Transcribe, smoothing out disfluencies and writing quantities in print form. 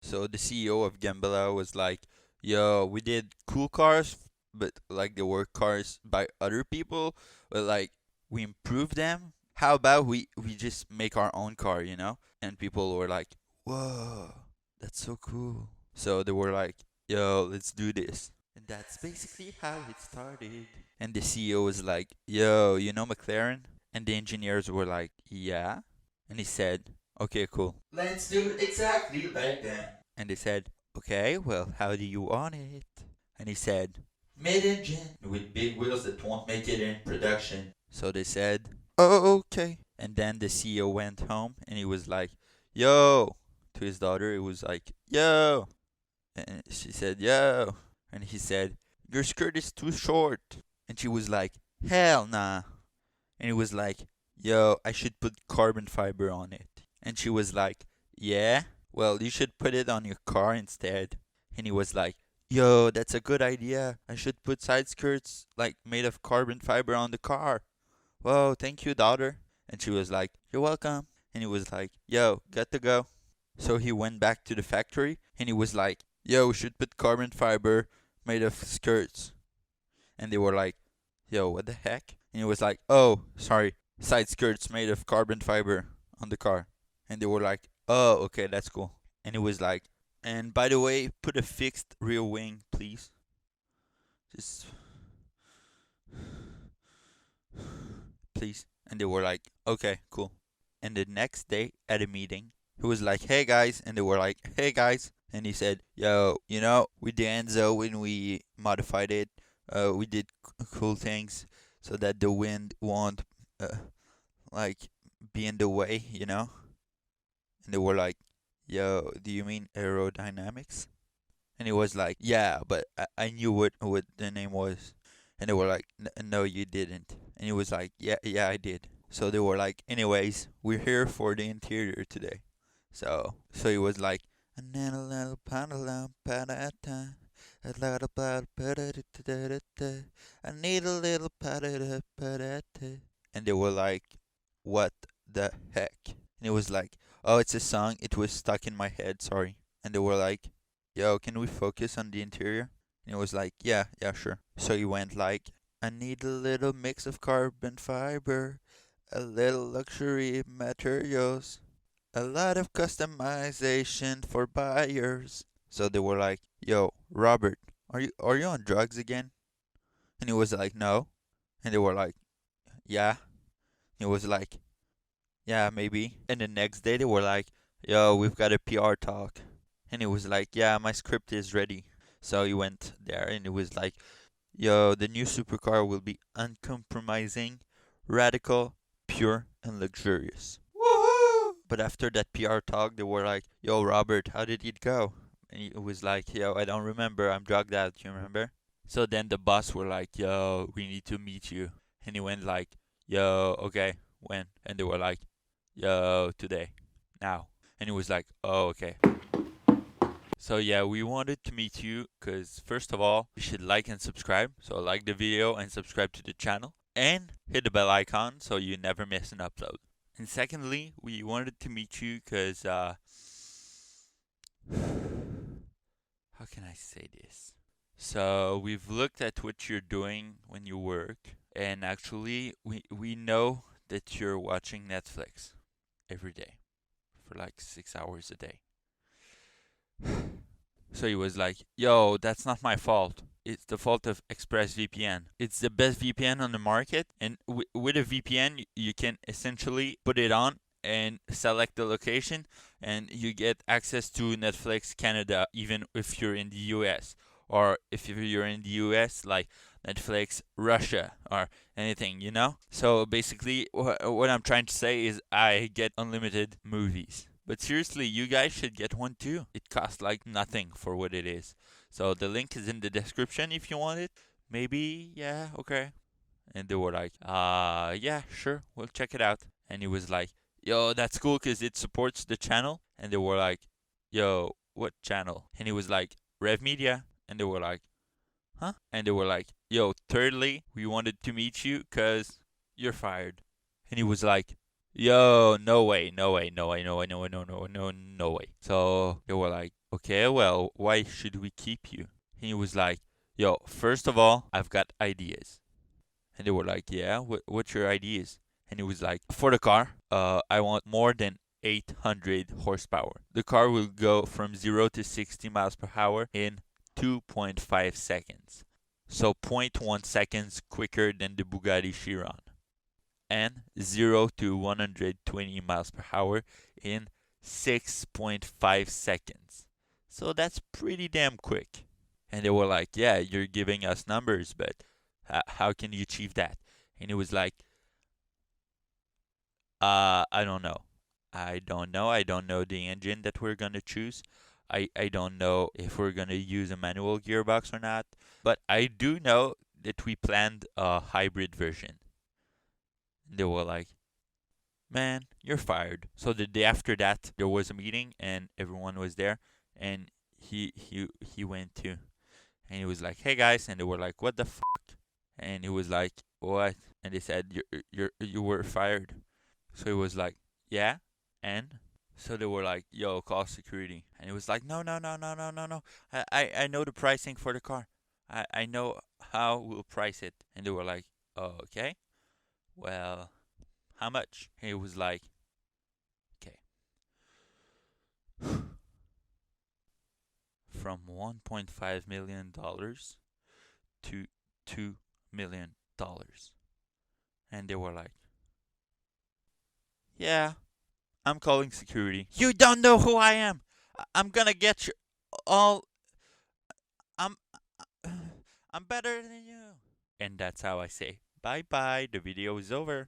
So the CEO of Gemballa was like, "Yo, we did cool cars, but like they were cars by other people, but like we improved them. How about we just make our own car, you know?" And people were like, "Whoa, that's so cool." So they were like, "Yo, let's do this." And that's basically how it started. And the CEO was like, "Yo, you know McLaren?" And the engineers were like, "Yeah." And he said, "Okay, cool. Let's do it exactly like that." And they said, "Okay, well, how do you want it?" And he said, "Mid-engine with big wheels that won't make it in production." So they said, "Oh, okay." And then the CEO went home and he was like, "Yo," to his daughter. It was like, "Yo." And she said, "Yo." And he said, "Your skirt is too short." And she was like, "Hell nah." And he was like, "Yo, I should put carbon fiber on it." And she was like, "Yeah? Well, you should put it on your car instead." And he was like, "Yo, that's a good idea. I should put side skirts like made of carbon fiber on the car. Whoa, thank you, daughter." And she was like, "You're welcome." And he was like, "Yo, got to go." So he went back to the factory and he was like, "Yo, we should put carbon fiber made of skirts." And they were like, "Yo, what the heck?" And he was like, "Oh, sorry, side skirts made of carbon fiber on the car." And they were like, "Oh, okay, that's cool." And he was like, "And by the way, put a fixed rear wing, please. Just please." And they were like, "Okay, cool." And the next day at a meeting, he was like, "Hey guys," and they were like, "Hey guys." And he said, "Yo, you know, with the Enzo when we modified it, we did cool things so that the wind won't uh, like be in the way, you know." And they were like, "Yo, do you mean aerodynamics?" And he was like, "Yeah, but I knew what the name was." And they were like, "No, you didn't." And he was like, "Yeah, yeah, I did." So they were like, "Anyways, we're here for the interior today." So he was like, "I need a little pandalam panata, a little I need a little panata." And they were like, "What the heck?" And it was like, "Oh, it's a song. It was stuck in my head. Sorry." And they were like, "Yo, can we focus on the interior?" And it was like, "Yeah, yeah, sure." So he went like, "I need a little mix of carbon fiber, a little luxury materials, a lot of customization for buyers." So they were like, "Yo, Robert, are you on drugs again?" And he was like, "No." And they were like, "Yeah." He was like, "Yeah, maybe." And the next day they were like, "Yo, we've got a PR talk." And he was like, "Yeah, my script is ready." So he went there and it was like, "Yo, the new supercar will be uncompromising, radical, pure, and luxurious." Woohoo! But after that PR talk, they were like, "Yo, Robert, how did it go?" And he was like, "Yo, I don't remember. I'm drugged out. You remember?" So then the boss were like, "Yo, we need to meet you." And he went like, "Yo, okay, when?" And they were like, "Yo, today, now." And he was like, "Oh, okay." So yeah, we wanted to meet you because first of all, you should like and subscribe. So like the video and subscribe to the channel and hit the bell icon so you never miss an upload. And secondly, we wanted to meet you because how can I say this? So we've looked at what you're doing when you work, and actually we know that you're watching Netflix every day for like 6 hours a day. So he was like, "Yo, that's not my fault. It's the fault of ExpressVPN. It's the best VPN on the market, and with a VPN, you can essentially put it on and select the location, and you get access to Netflix Canada, even if you're in the US, or if you're in the US, like Netflix Russia or anything, you know? So basically, what I'm trying to say is I get unlimited movies. But seriously, you guys should get one too. It costs like nothing for what it is. So the link is in the description if you want it. Maybe, yeah, okay." And they were like, yeah, sure, we'll check it out." And he was like, "Yo, that's cool because it supports the channel." And they were like, "Yo, what channel?" And he was like, "Rev Media." And they were like, "Huh?" And they were like, "Yo, thirdly, we wanted to meet you because you're fired." And he was like, yo, no way, no way, no way, no way, no way, no, no, no, no way. So they were like, okay, well, why should we keep you? He was like, yo, first of all, I've got ideas. And they were like, yeah, what's your ideas? And he was like, for the car, I want more than 800 horsepower. The car will go from 0 to 60 miles per hour in 2.5 seconds. So zero point 0.1 seconds quicker than the Bugatti Chiron. And 0 to 120 miles per hour in 6.5 seconds. So that's pretty damn quick. And they were like, yeah, you're giving us numbers, but how can you achieve that? And it was like, I don't know. I don't know. I don't know the engine that we're going to choose. I don't know if we're going to use a manual gearbox or not. But I do know that we planned a hybrid version. And they were like, man, you're fired. So the day after that, there was a meeting and everyone was there. And he went to, and he was like, hey guys. And they were like, what the fuck? And he was like, what? And they said, you were fired. So he was like, yeah, and so they were like, yo, call security. And he was like, no, no, no, no, no, no, no. I know the pricing for the car. I know how we'll price it. And they were like, oh, okay. Well, how much? And he was like, okay. From $1.5 million to $2 million. And they were like, yeah, I'm calling security. You don't know who I am. I'm gonna get you all. I'm I'm better than you. And that's how I say bye bye. The video is over.